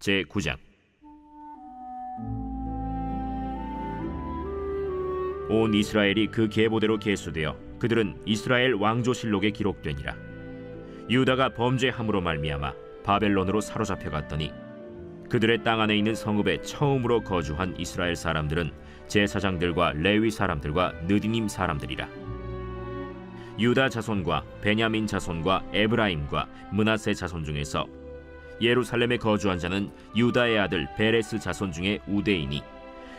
제9장. 온 이스라엘이 그 계보대로 계수되어 그들은 이스라엘 왕조실록에 기록되니라. 유다가 범죄함으로 말미암아 바벨론으로 사로잡혀 갔더니 그들의 땅 안에 있는 성읍에 처음으로 거주한 이스라엘 사람들은 제사장들과 레위 사람들과 느디님 사람들이라. 유다 자손과 베냐민 자손과 에브라임과 므낫세 자손 중에서 예루살렘에 거주한 자는 유다의 아들 베레스 자손 중에 우대이니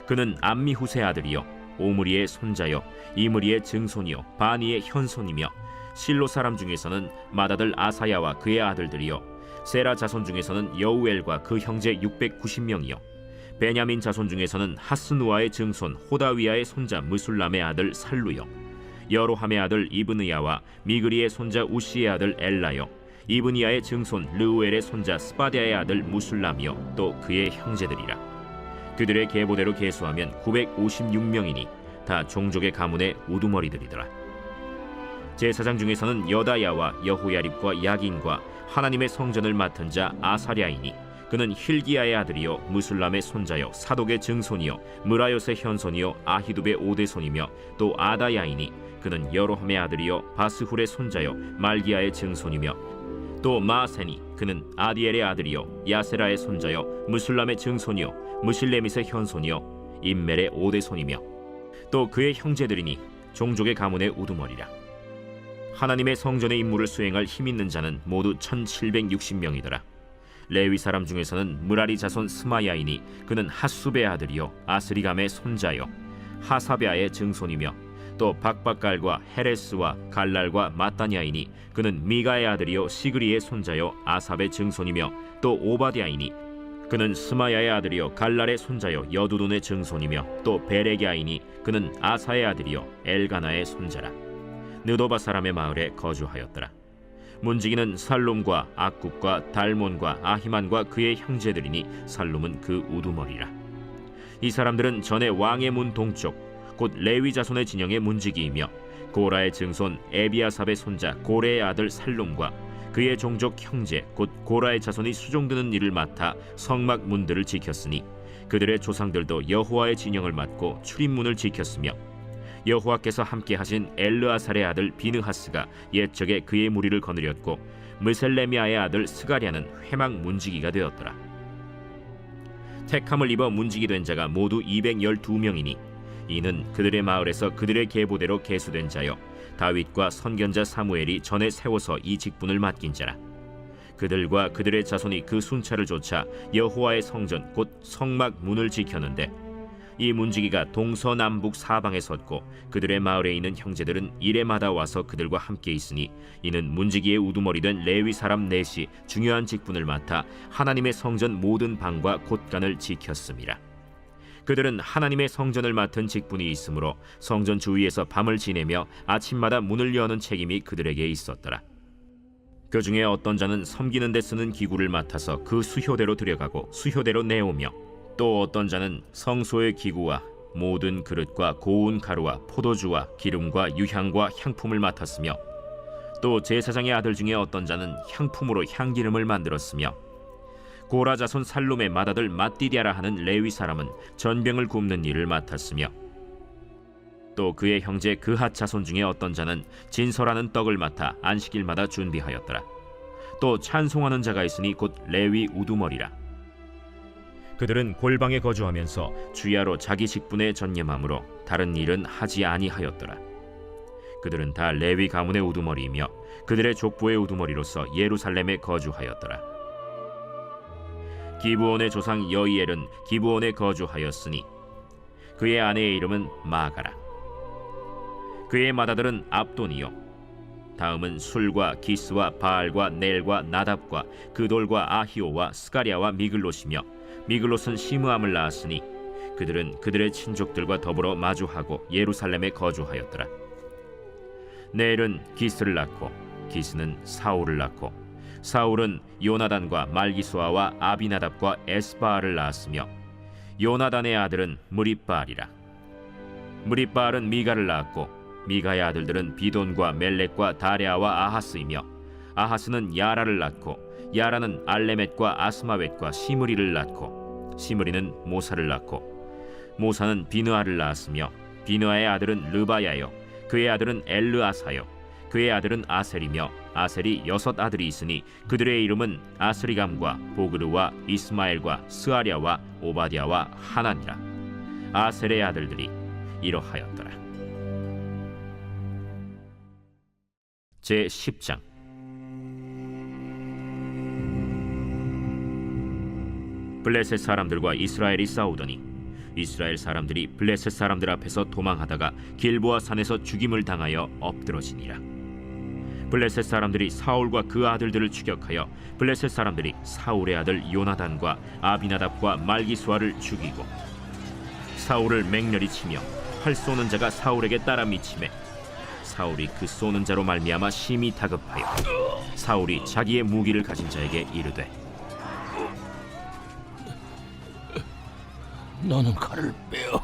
그는 암미후세 아들이요 오므리의 손자요 이므리의 증손이요 바니의 현손이며 실로 사람 중에서는 맏아들 아사야와 그의 아들들이요 세라 자손 중에서는 여우엘과 그 형제 690명이요 베냐민 자손 중에서는 하스누아의 증손 호다위아의 손자 무술람의 아들 살루요 여로함의 아들 이브느야와 미그리의 손자 우시의 아들 엘라요 이브니야의 증손 르우엘의 손자 스바디아의 아들 무술람이요 또 그의 형제들이라. 그들의 계보대로 계수하면 956명이니 다 종족의 가문의 우두머리들이더라. 제사장 중에서는 여다야와 여호야립과 야긴과 하나님의 성전을 맡은 자 아사랴이니 그는 힐기야의 아들이요 무술람의 손자요 사독의 증손이요 무라요스의 현손이요 아히두베의 오대손이며 또 아다야이니 그는 여로함의 아들이요 바스훌의 손자요 말기야의 증손이며 또 마세니 그는 아디엘의 아들이요 야세라의 손자요 무술람의 증손이요 무실레밋의 현손이요 임멜의 오대손이며 또 그의 형제들이니 종족의 가문의 우두머리라. 하나님의 성전의 임무를 수행할 힘 있는 자는 모두 1760명이더라. 레위 사람 중에서는 무라리 자손 스마야이니 그는 핫수베의 아들이요 아스리감의 손자요 하사베아의 증손이며 또 박박갈과 헤레스와 갈랄과 마따냐이니 그는 미가의 아들이요 시그리의 손자요 아삽의 증손이며 또 오바디아이니 그는 스마야의 아들이요 갈랄의 손자요 여두돈의 증손이며 또 베레게아이니 그는 아사의 아들이요 엘가나의 손자라. 느도바 사람의 마을에 거주하였더라. 문지기는 살룸과 악굽과 달몬과 아히만과 그의 형제들이니 살룸은 그 우두머리라. 이 사람들은 전에 왕의 문 동쪽 곧 레위 자손의 진영의 문지기이며 고라의 증손 에비아삽의 손자 고레의 아들 살룸과 그의 종족 형제 곧 고라의 자손이 수종드는 일을 맡아 성막 문들을 지켰으니 그들의 조상들도 여호와의 진영을 맡고 출입문을 지켰으며 여호와께서 함께 하신 엘르아살의 아들 비느하스가 옛적에 그의 무리를 거느렸고 무셀레미아의 아들 스가랴는 회막 문지기가 되었더라. 택함을 입어 문지기 된 자가 모두 212명이니 이는 그들의 마을에서 그들의 계보대로 계수된 자요 다윗과 선견자 사무엘이 전에 세워서 이 직분을 맡긴 자라. 그들과 그들의 자손이 그 순찰을 좇아 여호와의 성전 곧 성막 문을 지켰는데 이 문지기가 동서남북 사방에 섰고 그들의 마을에 있는 형제들은 이레마다 와서 그들과 함께 있으니 이는 문지기의 우두머리 된 레위 사람 넷이 중요한 직분을 맡아 하나님의 성전 모든 방과 곳간을 지켰음이라. 그들은 하나님의 성전을 맡은 직분이 있으므로 성전 주위에서 밤을 지내며 아침마다 문을 여는 책임이 그들에게 있었더라. 그 중에 어떤 자는 섬기는 데 쓰는 기구를 맡아서 그 수효대로 들여가고 수효대로 내오며 또 어떤 자는 성소의 기구와 모든 그릇과 고운 가루와 포도주와 기름과 유향과 향품을 맡았으며 또 제사장의 아들 중에 어떤 자는 향품으로 향기름을 만들었으며 고라 자손 살룸의 맏아들 맏디디아라 하는 레위 사람은 전병을 굽는 일을 맡았으며 또 그의 형제 그핫 자손 중에 어떤 자는 진설하는 떡을 맡아 안식일마다 준비하였더라. 또 찬송하는 자가 있으니 곧 레위 우두머리라. 그들은 골방에 거주하면서 주야로 자기 직분에 전념하므로 다른 일은 하지 아니하였더라. 그들은 다 레위 가문의 우두머리이며 그들의 족보의 우두머리로서 예루살렘에 거주하였더라. 기브온의 조상 여이엘은 기브온에 거주하였으니 그의 아내의 이름은 마가라. 그의 맏아들은 압돈이요 다음은 술과 기스와 바알과 넬과 나답과 그돌과 아히오와 스가랴와 미글롯이며 미글롯은 시므암을 낳았으니 그들은 그들의 친족들과 더불어 마주하고 예루살렘에 거주하였더라. 넬은 기스를 낳고 기스는 사울을 낳고 사울은 요나단과 말기수아와 아비나답과 에스바알을 낳았으며 요나단의 아들은 무립바알이라. 무립바알은 미가를 낳았고 미가의 아들들은 비돈과 멜렉과 다레아와 아하스이며 아하스는 야라를 낳고 야라는 알레멧과 아스마웻과 시므리를 낳고 시므리는 모사를 낳고 모사는 비느아를 낳았으며 비느아의 아들은 르바야요 그의 아들은 엘르아사요 그의 아들은 아셀이며 아셀이 6 아들이 있으니 그들의 이름은 아스리감과 보그르와 이스마엘과 스아랴와 오바댜와 하나니라. 아셀의 아들들이 이러하였더라. 제 10장. 블레셋 사람들과 이스라엘이 싸우더니 이스라엘 사람들이 블레셋 사람들 앞에서 도망하다가 길보아 산에서 죽임을 당하여 엎드러지니라. 블레셋 사람들이 사울과 그 아들들을 추격하여 블레셋 사람들이 사울의 아들 요나단과 아비나답과 말기수아를 죽이고 사울을 맹렬히 치며 활 쏘는 자가 사울에게 따라 미치매 사울이 그 쏘는 자로 말미암아 심히 다급하여 사울이 자기의 무기를 가진 자에게 이르되 너는 칼을 빼어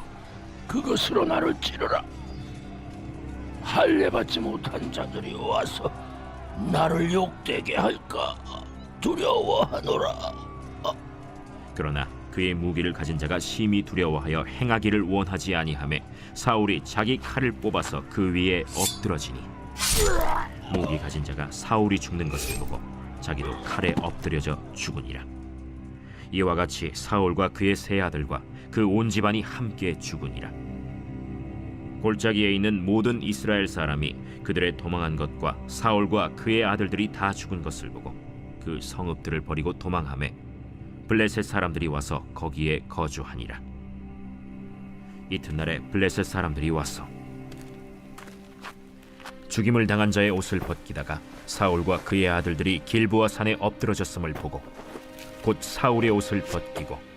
그것으로 나를 찌르라. 할례받지 못한 자들이 와서 나를 욕되게 할까 두려워하노라. 그러나 그의 무기를 가진 자가 심히 두려워하여 행하기를 원하지 아니하매 사울이 자기 칼을 뽑아서 그 위에 엎드러지니 무기 가진 자가 사울이 죽는 것을 보고 자기도 칼에 엎드려져 죽으니라. 이와 같이 사울과 그의 세 아들과 그 온 집안이 함께 죽으니라. 골짜기에 있는 모든 이스라엘 사람이 그들의 도망한 것과 사울과 그의 아들들이 다 죽은 것을 보고 그 성읍들을 버리고 도망하매 블레셋 사람들이 와서 거기에 거주하니라. 이튿날에 블레셋 사람들이 와서 죽임을 당한 자의 옷을 벗기다가 사울과 그의 아들들이 길보아 산에 엎드러졌음을 보고 곧 사울의 옷을 벗기고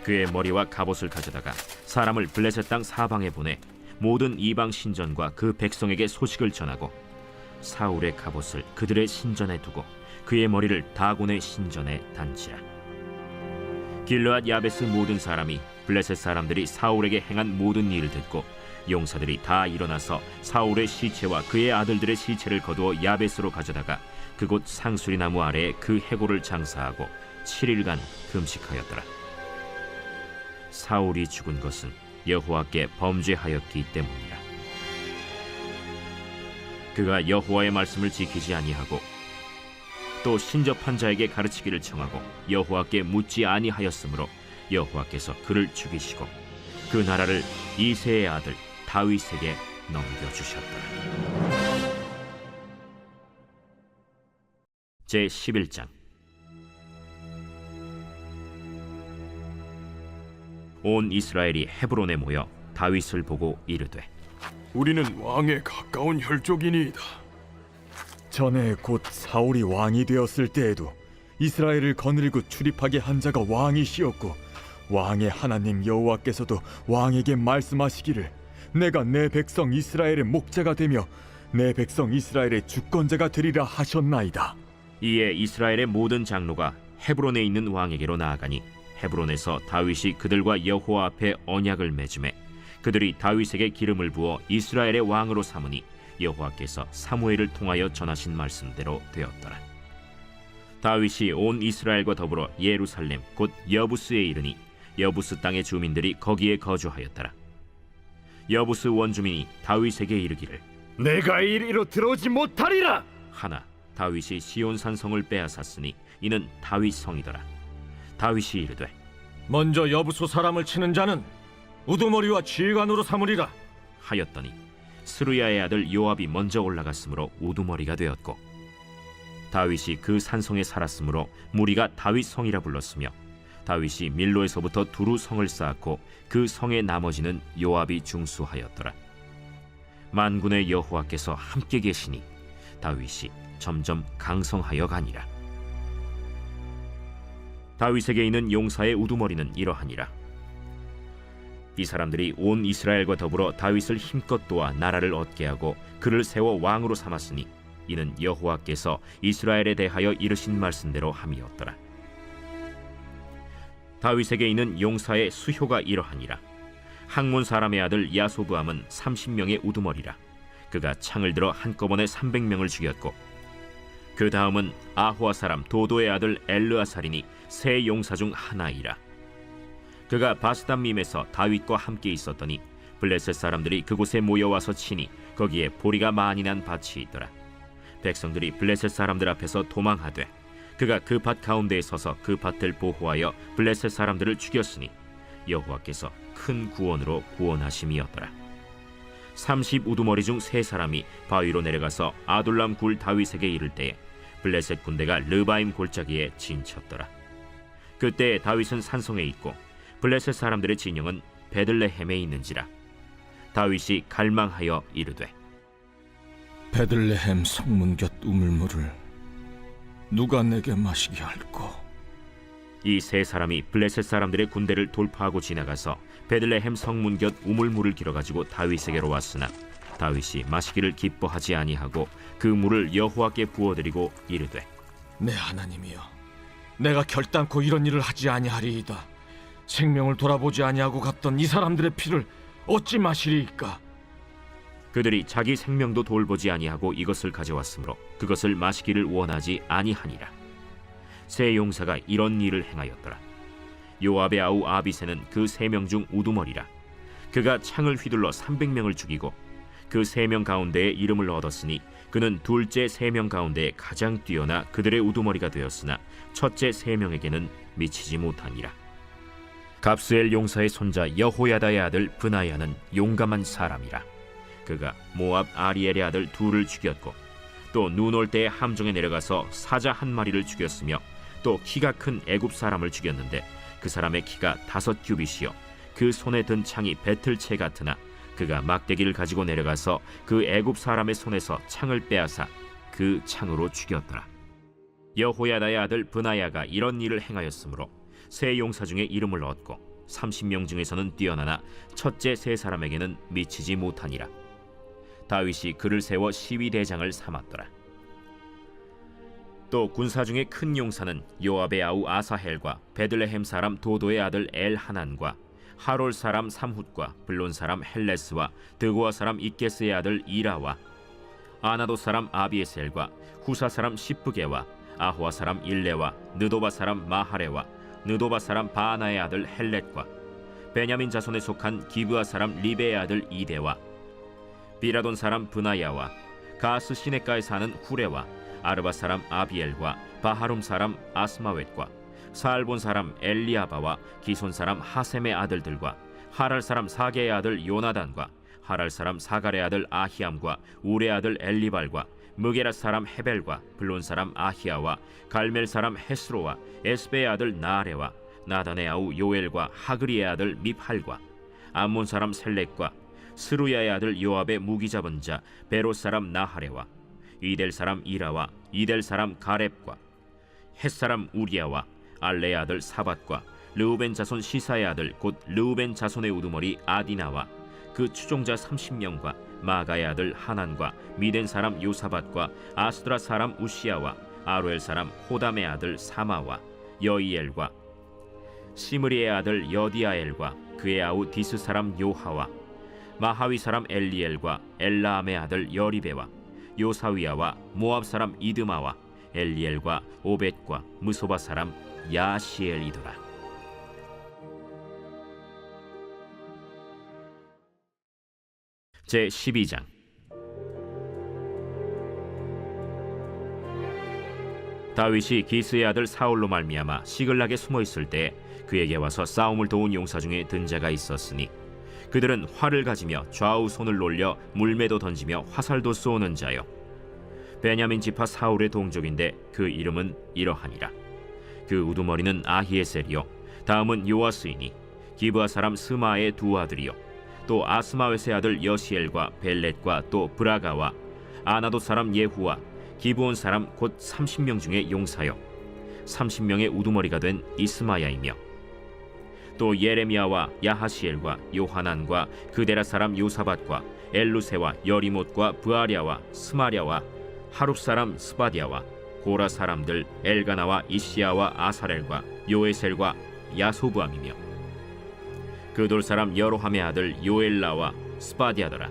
그의 머리와 갑옷을 가져다가 사람을 블레셋 땅 사방에 보내 모든 이방 신전과 그 백성에게 소식을 전하고 사울의 갑옷을 그들의 신전에 두고 그의 머리를 다곤의 신전에 단지라. 길르앗 야베스 모든 사람이 블레셋 사람들이 사울에게 행한 모든 일을 듣고 용사들이 다 일어나서 사울의 시체와 그의 아들들의 시체를 거두어 야베스로 가져다가 그곳 상수리 나무 아래에 그 해골을 장사하고 7일간 금식하였더라. 사울이 죽은 것은 여호와께 범죄하였기 때문이라. 그가 여호와의 말씀을 지키지 아니하고 또 신접한 자에게 가르치기를 청하고 여호와께 묻지 아니하였으므로 여호와께서 그를 죽이시고 그 나라를 이새의 아들 다윗에게 넘겨주셨더라. 제 11장. 온 이스라엘이 헤브론에 모여 다윗을 보고 이르되 우리는 왕에 가까운 혈족이니이다. 전에 곧 사울이 왕이 되었을 때에도 이스라엘을 거느리고 출입하게 한 자가 왕이시었고 왕의 하나님 여호와께서도 왕에게 말씀하시기를 내가 내 백성 이스라엘의 목자가 되며 내 백성 이스라엘의 주권자가 되리라 하셨나이다. 이에 이스라엘의 모든 장로가 헤브론에 있는 왕에게로 나아가니 헤브론에서 다윗이 그들과 여호와 앞에 언약을 맺음에 그들이 다윗에게 기름을 부어 이스라엘의 왕으로 삼으니 여호와께서 사무엘을 통하여 전하신 말씀대로 되었더라. 다윗이 온 이스라엘과 더불어 예루살렘 곧 여부스에 이르니 여부스 땅의 주민들이 거기에 거주하였더라. 여부스 원주민이 다윗에게 이르기를 내가 이리로 들어오지 못하리라 하나 다윗이 시온산 성을 빼앗았으니 이는 다윗 성이더라. 다윗이 이르되 먼저 여부수 사람을 치는 자는 우두머리와 지휘관으로 삼으리라 하였더니 스루야의 아들 요압이 먼저 올라갔으므로 우두머리가 되었고 다윗이 그 산성에 살았으므로 무리가 다윗 성이라 불렀으며 다윗이 밀로에서부터 두루 성을 쌓았고 그 성의 나머지는 요압이 중수하였더라. 만군의 여호와께서 함께 계시니 다윗이 점점 강성하여 가니라. 다윗에게 있는 용사의 우두머리는 이러하니라. 이 사람들이 온 이스라엘과 더불어 다윗을 힘껏 도와 나라를 얻게 하고 그를 세워 왕으로 삼았으니 이는 여호와께서 이스라엘에 대하여 이르신 말씀대로 함이었더라. 다윗에게 있는 용사의 수효가 이러하니라. 학몬 사람의 아들 야소브암은 30명의 우두머리라. 그가 창을 들어 한꺼번에 300명을 죽였고 그 다음은 아호와 사람 도도의 아들 엘르아살이니 세 용사 중 하나이라. 그가 바스담밈에서 다윗과 함께 있었더니 블레셋 사람들이 그곳에 모여와서 치니 거기에 보리가 많이 난 밭이 있더라. 백성들이 블레셋 사람들 앞에서 도망하되 그가 그 밭 가운데에 서서 그 밭을 보호하여 블레셋 사람들을 죽였으니 여호와께서 큰 구원으로 구원하심이었더라. 30 우두머리 중 세 사람이 바위로 내려가서 아둘람 굴 다윗에게 이를 때에 블레셋 군대가 르바임 골짜기에 진쳤더라. 그때 다윗은 산성에 있고 블레셋 사람들의 진영은 베들레헴에 있는지라. 다윗이 갈망하여 이르되 베들레헴 성문 곁 우물물을 누가 내게 마시게 할꼬? 이 세 사람이 블레셋 사람들의 군대를 돌파하고 지나가서 베들레헴 성문 곁 우물물을 길어가지고 다윗에게로 왔으나 다윗이 마시기를 기뻐하지 아니하고 그 물을 여호와께 부어드리고 이르되 내 하나님이여, 내가 결단코 이런 일을 하지 아니하리이다. 생명을 돌아보지 아니하고 갔던 이 사람들의 피를 어찌 마시리이까? 그들이 자기 생명도 돌보지 아니하고 이것을 가져왔으므로 그것을 마시기를 원하지 아니하니라. 세 용사가 이런 일을 행하였더라. 요압의 아우 아비새는 그 3명 중 우두머리라. 그가 창을 휘둘러 300명을 죽이고 그 3명 가운데에 이름을 얻었으니 그는 둘째 3명 가운데 가장 뛰어나 그들의 우두머리가 되었으나 첫째 3명에게는 미치지 못하니라. 갑스엘 용사의 손자 여호야다의 아들 브나야는 용감한 사람이라. 그가 모압 아리엘의 아들 둘을 죽였고 또 눈 올 때에 함정에 내려가서 사자 한 마리를 죽였으며 또 키가 큰 애굽 사람을 죽였는데 그 사람의 키가 5규빗이요 그 손에 든 창이 배틀채 같으나 그가 막대기를 가지고 내려가서 그 애굽 사람의 손에서 창을 빼앗아 그 창으로 죽였더라. 여호야다의 아들 브나야가 이런 일을 행하였으므로 세 용사 중에 이름을 얻고 30명 중에서는 뛰어나나 첫째 세 사람에게는 미치지 못하니라. 다윗이 그를 세워 시위대장을 삼았더라. 또 군사 중에 큰 용사는 요압의 아우 아사헬과 베들레헴 사람 도도의 아들 엘하난과 하롤 사람 삼훗과 블론 사람 헬레스와 드고아 사람 이게스의 아들 이라와 아나도 사람 아비에셀과 후사 사람 시프게와 아호아 사람 일레와 느도바 사람 마하레와 느도바 사람 바나의 아들 헬렛과 베냐민 자손에 속한 기브아 사람 리베의 아들 이데와 비라돈 사람 브나야와 가스 시내가에 사는 후레와 아르바 사람 아비엘과 바하룸 사람 아스마웻과 사알본 사람 엘리아바와 기손 사람 하셈의 아들들과 하랄 사람 사게의 아들 요나단과 하랄 사람 사갈의 아들 아히암과 우레 아들 엘리발과 무게라 사람 헤벨과 블론 사람 아히야와 갈멜 사람 헤스로와 에스베의 아들 나아레와 나단의 아우 요엘과 하그리의 아들 미팔과 암몬 사람 셀렉과 스루야의 아들 요압의 무기 잡은 자 베롯 사람 나하레와 이델 사람 이라와 이델 사람 가렙과 헷 사람 우리야와 알레의 아들 사밧과 르우벤 자손 시사의 아들 곧 르우벤 자손의 우두머리 아디나와 그 추종자 30명과 마가의 아들 하난과 미덴 사람 요사밧과 아스드라 사람 우시야와 아로엘 사람 호담의 아들 사마와 여이엘과 시므리의 아들 여디아엘과 그의 아우 디스 사람 요하와 마하위 사람 엘리엘과 엘라암의 아들 여리베와 요사위야와 모압 사람 이드마와 엘리엘과 오벳과 무소바 사람 야시엘이더라. 제 12장. 다윗이 기스의 아들 사울로 말미암아 시글락에 숨어 있을 때 그에게 와서 싸움을 도운 용사 중에 든 자가 있었으니 그들은 활을 가지며 좌우 손을 놀려 물매도 던지며 화살도 쏘는 자요 베냐민 지파 사울의 동족인데 그 이름은 이러하니라. 그 우두머리는 아히에셀이요 다음은 요아스이니 기브아 사람 스마의 두 아들이요 또 아스마웻의 아들 여시엘과 벨렛과 또 브라가와 아나도 사람 예후와 기브온 사람 곧 30명 중에 용사요 30명의 우두머리가 된 이스마야이며 또 예레미야와 야하시엘과 요하난과 그데라 사람 요사밧과 엘루세와 여리못과 브아랴와 스마랴와 하룹 사람 스바디아와 고라 사람들 엘가나와 이시야와 아사렐과 요에셀과 야소부암이며 그돌 사람 여로함의 아들 요엘라와 스바디아더라.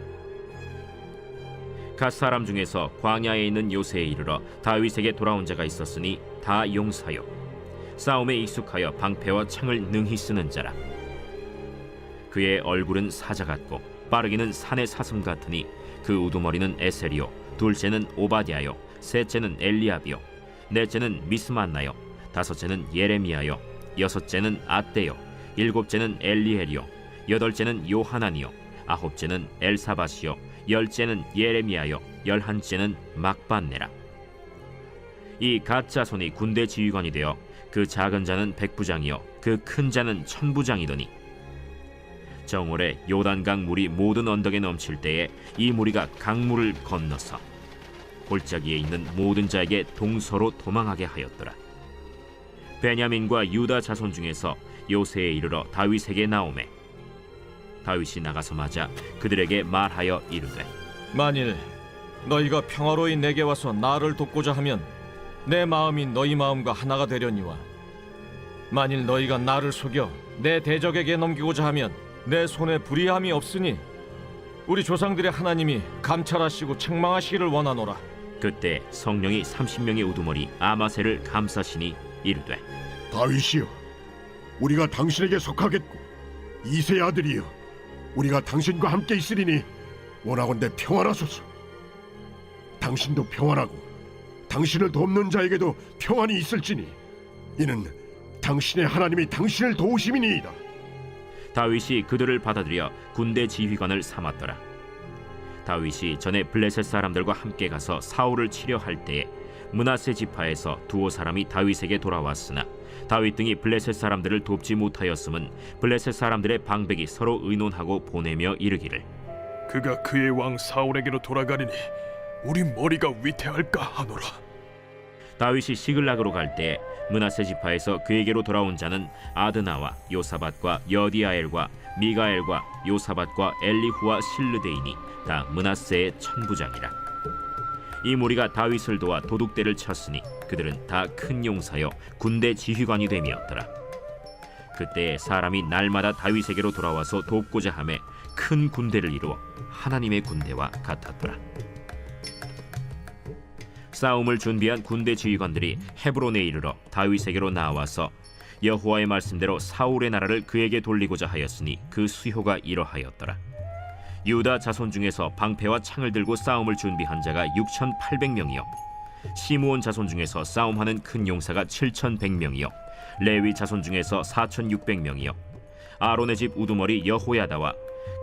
갓 사람 중에서 광야에 있는 요새에 이르러 다윗에게 돌아온 자가 있었으니 다 용사요 싸움에 익숙하여 방패와 창을 능히 쓰는 자라. 그의 얼굴은 사자 같고 빠르기는 산의 사슴 같으니 그 우두머리는 에셀이요 둘째는 오바댜요 셋째는 엘리압이요 넷째는 미스만나요 다섯째는 예레미야요 여섯째는 앗대요 일곱째는 엘리엘이요 여덟째는 요하나니요 아홉째는 엘사밧이요 열째는 예레미야요 열한째는 막반네라. 이 갓 자손이 군대 지휘관이 되어 그 작은 자는 백부장이요 그 큰 자는 천부장이더니 정월에 요단강 물이 모든 언덕에 넘칠 때에 이 무리가 강물을 건너서 골짜기에 있는 모든 자에게 동서로 도망하게 하였더라. 베냐민과 유다 자손 중에서 요새에 이르러 다윗에게 나오매 다윗이 나가서 맞아 그들에게 말하여 이르되 만일 너희가 평화로이 내게 와서 나를 돕고자 하면 내 마음이 너희 마음과 하나가 되려니와 만일 너희가 나를 속여 내 대적에게 넘기고자 하면 내 손에 불의함이 없으니 우리 조상들의 하나님이 감찰하시고 책망하시기를 원하노라. 그때 성령이 30명의 우두머리 아마셀을 감싸시니 이르되 다윗이여, 우리가 당신에게 속하겠고 이새의 아들이여, 우리가 당신과 함께 있으리니 원하건대 평안하소서. 당신도 평안하고 당신을 돕는 자에게도 평안이 있을지니 이는 당신의 하나님이 당신을 도우심이니이다. 다윗이 그들을 받아들여 군대 지휘관을 삼았더라. 다윗이 전에 블레셋 사람들과 함께 가서 사울을 치려 할 때에 므낫세 지파에서 두어 사람이 다윗에게 돌아왔으나 다윗 등이 블레셋 사람들을 돕지 못하였음은 블레셋 사람들의 방백이 서로 의논하고 보내며 이르기를 그가 그의 왕 사울에게로 돌아가리니 우리 머리가 위태할까 하노라. 다윗이 시글락으로 갈 때에 므낫세 지파에서 그에게로 돌아온 자는 아드나와 요사밧과 여디아엘과 미가엘과 요사밧과 엘리후와 실르데이니 다 므낫세의 천부장이라. 이 무리가 다윗을 도와 도둑대를 쳤으니 그들은 다 큰 용사여 군대 지휘관이 됨이었더라. 그때 사람이 날마다 다윗에게로 돌아와서 돕고자 하매 큰 군대를 이루어 하나님의 군대와 같았더라. 싸움을 준비한 군대 지휘관들이 헤브론에 이르러 다윗에게로 나와서 여호와의 말씀대로 사울의 나라를 그에게 돌리고자 하였으니 그 수효가 이러하였더라. 유다 자손 중에서 방패와 창을 들고 싸움을 준비한 자가 6,800명이요 시므온 자손 중에서 싸움하는 큰 용사가 7,100명이요 레위 자손 중에서 4,600명이요 아론의 집 우두머리 여호야다와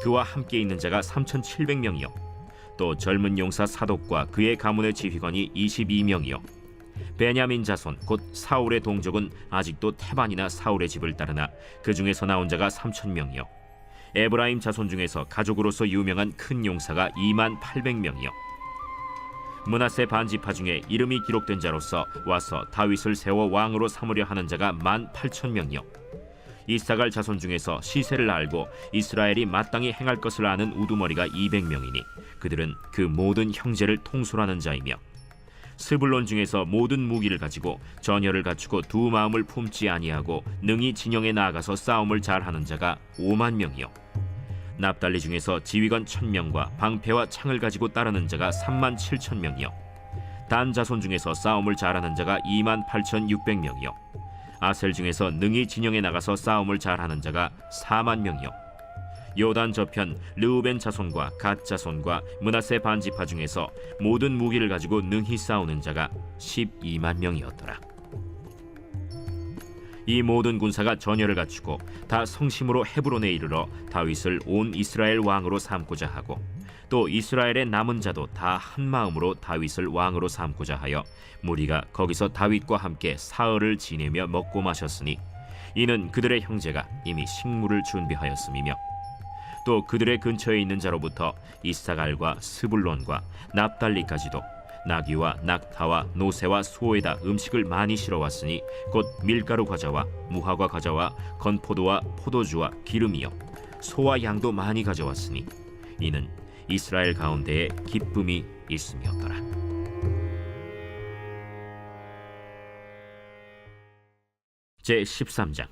그와 함께 있는 자가 3,700명이요 또 젊은 용사 사독과 그의 가문의 지휘관이 22명이요 베냐민 자손 곧 사울의 동족은 아직도 태반이나 사울의 집을 따르나 그 중에서 나온 자가 3,000명이요 에브라임 자손 중에서 가족으로서 유명한 큰 용사가 28,000명이요 므낫세 반지파 중에 이름이 기록된 자로서 와서 다윗을 세워 왕으로 삼으려 하는 자가 18,000명이요 이사갈 자손 중에서 시세를 알고 이스라엘이 마땅히 행할 것을 아는 우두머리가 200명이니 그들은 그 모든 형제를 통솔하는 자이며 스불론 중에서 모든 무기를 가지고 전열을 갖추고 두 마음을 품지 아니하고 능히 진영에 나아가서 싸움을 잘하는 자가 50,000명이요 납달리 중에서 지휘관 1,000명과 방패와 창을 가지고 따르는 자가 37,000명이요 단 자손 중에서 싸움을 잘하는 자가 28,600명이요 아셀 중에서 능히 진영에 나가서 싸움을 잘하는 자가 40,000명이요 요단 저편 르우벤 자손과 갓 자손과 므낫세 반지파 중에서 모든 무기를 가지고 능히 싸우는 자가 120,000명이었더라. 이 모든 군사가 전열을 갖추고 다 성심으로 헤브론에 이르러 다윗을 온 이스라엘 왕으로 삼고자 하고 또 이스라엘의 남은 자도 다 한 마음으로 다윗을 왕으로 삼고자 하여 무리가 거기서 다윗과 함께 사흘을 지내며 먹고 마셨으니 이는 그들의 형제가 이미 식물을 준비하였음이며 또 그들의 근처에 있는 자로부터 이사갈과 스불론과 납달리까지도 나귀와 낙타와 노새와 소에다 음식을 많이 실어왔으니 곧 밀가루 과자와 무화과 과자와 건포도와 포도주와 기름이요 소와 양도 많이 가져왔으니 이는 이스라엘 가운데에 기쁨이 있음이었더라. 제 13장.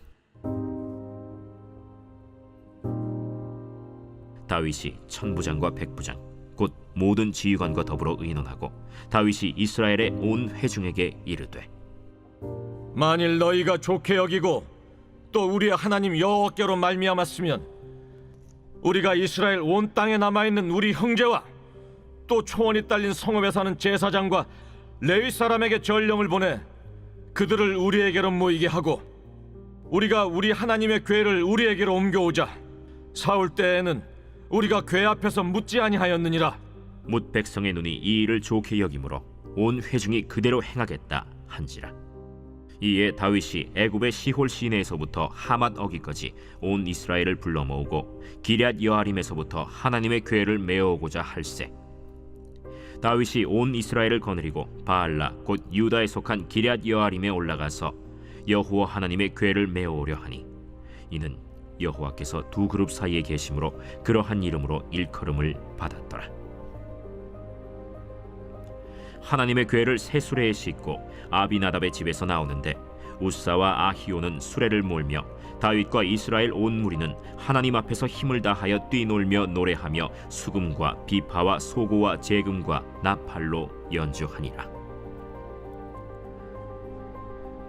다윗이 천부장과 백부장 곧 모든 지휘관과 더불어 의논하고 다윗이 이스라엘의 온 회중에게 이르되 만일 너희가 좋게 여기고 또 우리의 하나님 여호와께로 말미암았으면 우리가 이스라엘 온 땅에 남아있는 우리 형제와 또 초원이 딸린 성읍에 사는 제사장과 레위 사람에게 전령을 보내 그들을 우리에게로 모이게 하고 우리가 우리 하나님의 궤를 우리에게로 옮겨오자. 사울 때에는 우리가 궤 앞에서 묻지 아니하였느니라. 뭇 백성의 눈이 이 일을 좋게 여기므로 온 회중이 그대로 행하겠다 한지라. 이에 다윗이 애굽의 시홀 시내에서부터 하맛 어기까지 온 이스라엘을 불러 모으고 기럇 여아림에서부터 하나님의 궤를 메어오고자 할세. 다윗이 온 이스라엘을 거느리고 바알라 곧 유다에 속한 기럇 여아림에 올라가서 여호와 하나님의 궤를 메어오려 하니 이는 여호와께서 두 그룹 사이에 계심으로 그러한 이름으로 일컬음을 받았더라. 하나님의 궤를 새 수레에 싣고 아비나답의 집에서 나오는데 우사와 아히오는 수레를 몰며 다윗과 이스라엘 온 무리는 하나님 앞에서 힘을 다하여 뛰놀며 노래하며 수금과 비파와 소고와 재금과 나팔로 연주하니라.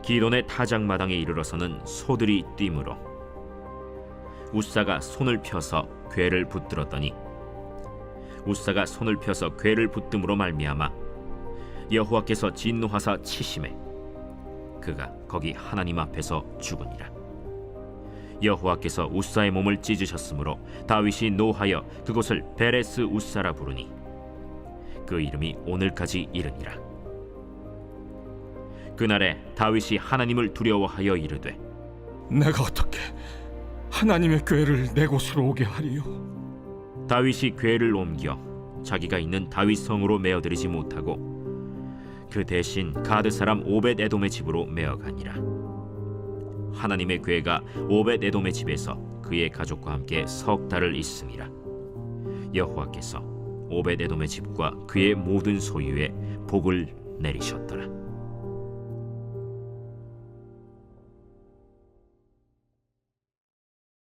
기돈의 타작마당에 이르러서는 소들이 뛰므로 우사가 손을 펴서 궤를 붙들었더니 우사가 손을 펴서 궤를 붙듦으로 말미암아 여호와께서 진노하사 치심에 그가 거기 하나님 앞에서 죽으니라. 여호와께서 우사의 몸을 찢으셨으므로 다윗이 노하여 그곳을 베레스 우사라 부르니 그 이름이 오늘까지 이르니라. 그날에 다윗이 하나님을 두려워하여 이르되 내가 어떻게 하나님의 궤를 내 곳으로 오게 하리요? 다윗이 궤를 옮겨 자기가 있는 다윗 성으로 메어들이지 못하고 그 대신 가드 사람 오벳 에돔의 집으로 메어가니라. 하나님의 궤가 오벳 에돔의 집에서 그의 가족과 함께 석 달을 있음이라. 여호와께서 오벳 에돔의 집과 그의 모든 소유에 복을 내리셨더라.